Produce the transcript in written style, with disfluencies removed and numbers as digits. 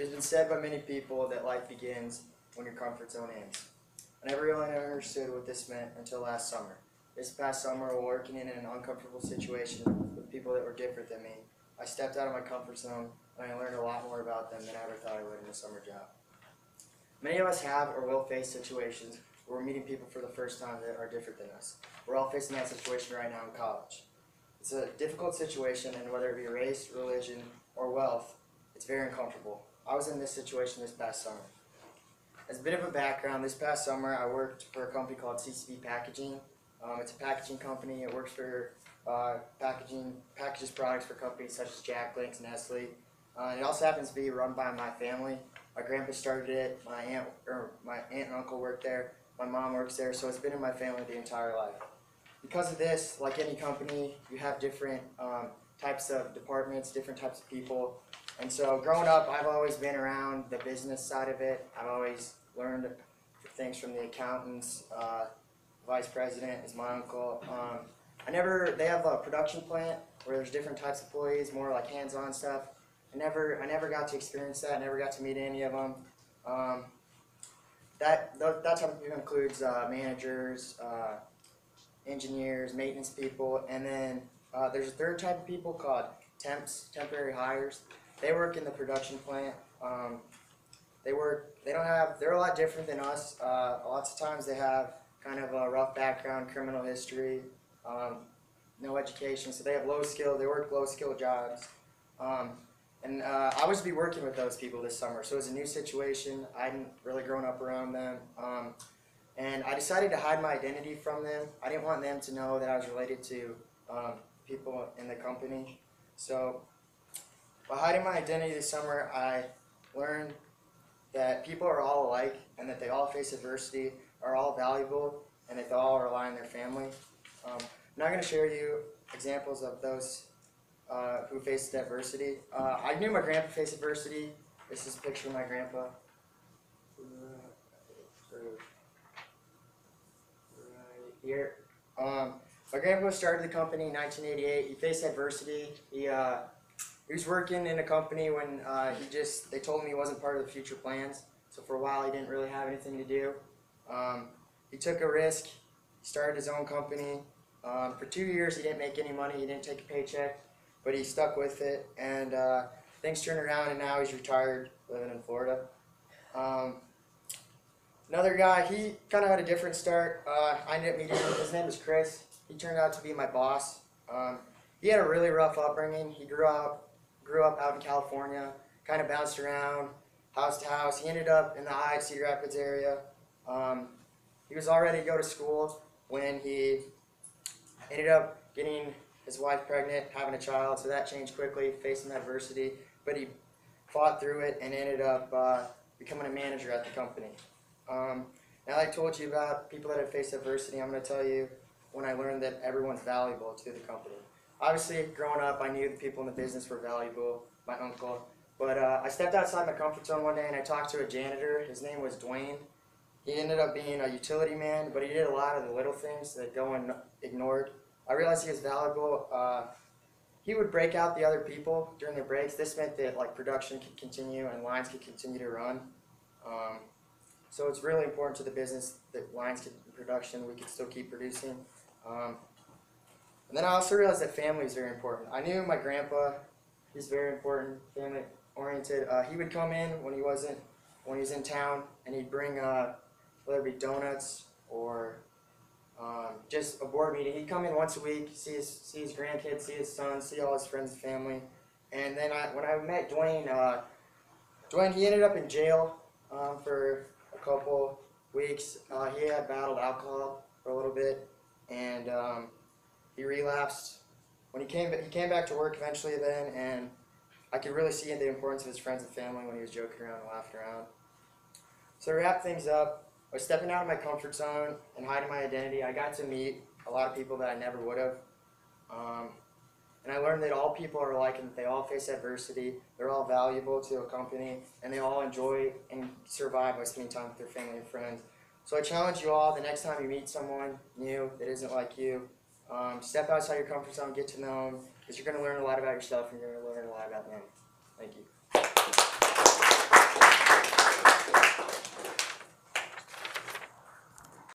It has been said by many people that life begins when your comfort zone ends. I never really understood what this meant until last summer. This past summer, while working in an uncomfortable situation with people that were different than me, I stepped out of my comfort zone and I learned a lot more about them than I ever thought I would in a summer job. Many of us have or will face situations where we're meeting people for the first time that are different than us. We're all facing that situation right now in college. It's a difficult situation, and whether it be race, religion, or wealth, it's very uncomfortable. I was in this situation this past summer. As a bit of a background, this past summer I worked for a company called CCB Packaging. It's a packaging company. It works for packages products for companies such as Jack Link's, Nestle. It also happens to be run by my family. My grandpa started it. My aunt and uncle work there. My mom works there, so it's been in my family the entire life. Because of this, like any company, you have different types of departments, different types of people. And so growing up, I've always been around the business side of it. I've always learned things from the accountants. Vice president is my uncle. They have a production plant where there's different types of employees, more like hands-on stuff. I never got to experience that. I never got to meet any of them. That type of people includes managers, engineers, maintenance people, and then there's a third type of people called temps, temporary hires. They work in the production plant. They're a lot different than us. Lots of times they have kind of a rough background, criminal history, no education, so they have they work low skill jobs. I was to be working with those people this summer, so it was a new situation. I hadn't really grown up around them. And I decided to hide my identity from them. I didn't want them to know that I was related to people in the company. So by hiding my identity this summer, I learned that people are all alike and that they all face adversity, are all valuable, and that they all rely on their family. I'm not going to share you examples of those who faced adversity. I knew my grandpa faced adversity. This is a picture of my grandpa. Here. My grandpa started the company in 1988. He faced adversity. He was working in a company when they told him he wasn't part of the future plans. So for a while he didn't really have anything to do. He took a risk. He started his own company. For 2 years he didn't make any money. He didn't take a paycheck, but he stuck with it. And things turned around, and now he's retired, living in Florida. Another guy, he kind of had a different start. I ended up meeting him. His name is Chris. He turned out to be my boss. He had a really rough upbringing. He grew up out in California, kind of bounced around house to house. He ended up in the Hyde, Cedar Rapids area. He was all ready to go to school when he ended up getting his wife pregnant, having a child, so that changed quickly, facing adversity. But he fought through it and ended up becoming a manager at the company. Now I told you about people that have faced adversity. I'm going to tell you when I learned that everyone's valuable to the company. Obviously, growing up, I knew the people in the business were valuable, my uncle. But I stepped outside my comfort zone one day and I talked to a janitor. His name was Dwayne. He ended up being a utility man, but he did a lot of the little things that go ignored. I realized he was valuable. He would break out the other people during their breaks. This meant that production could continue and lines could continue to run. So it's really important to the business that lines could production, we could still keep producing. And then I also realized that family is very important. I knew my grandpa, he's very important, family oriented. He would come in when he was in town, and he'd bring whether it be donuts or just a board meeting. He'd come in once a week, see his grandkids, see his son, see all his friends and family. And then when I met Dwayne, he ended up in jail for a couple weeks. He had battled alcohol for a little bit, and he relapsed. When he came back to work eventually then, and I could really see the importance of his friends and family when he was joking around and laughing around. So to wrap things up, by stepping out of my comfort zone and hiding my identity, I got to meet a lot of people that I never would have. And I learned that all people are alike and that they all face adversity, they're all valuable to a company, and they all enjoy and survive by spending time with their family and friends. So I challenge you all, the next time you meet someone new that isn't like you, step outside your comfort zone, get to know them, because you're going to learn a lot about yourself and you're going to learn a lot about them. Thank you.